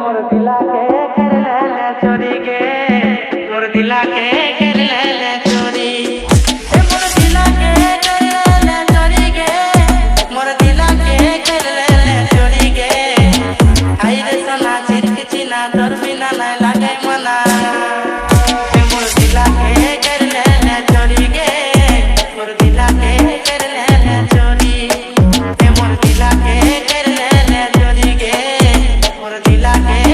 मोर दिला के कर ले चोरी के मोर दिला के कर ले चोरी मोर दिला के कर ले चोरी के मोर दिला के कर ले चोरी के आई रे सोना चिरक चिना तोर बिना नहीं लागे मना मोर दिला के कर ले चोरी के मोर दिला के कर ले चोरी मोर दिला के कर ले चोरी के मोर दिला के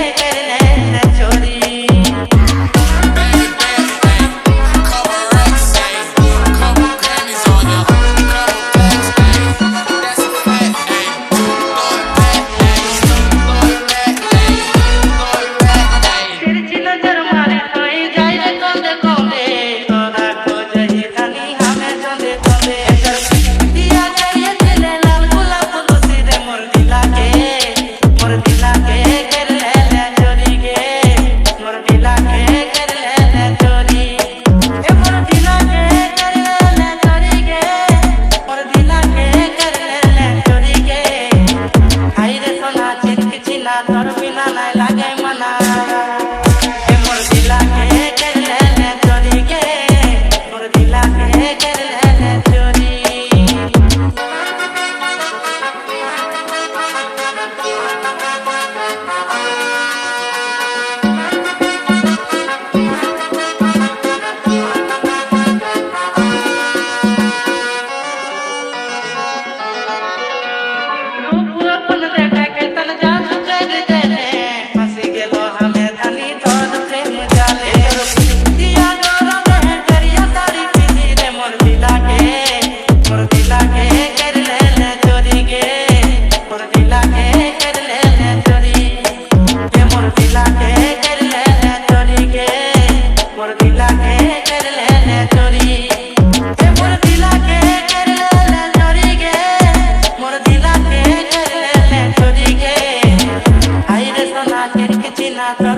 Not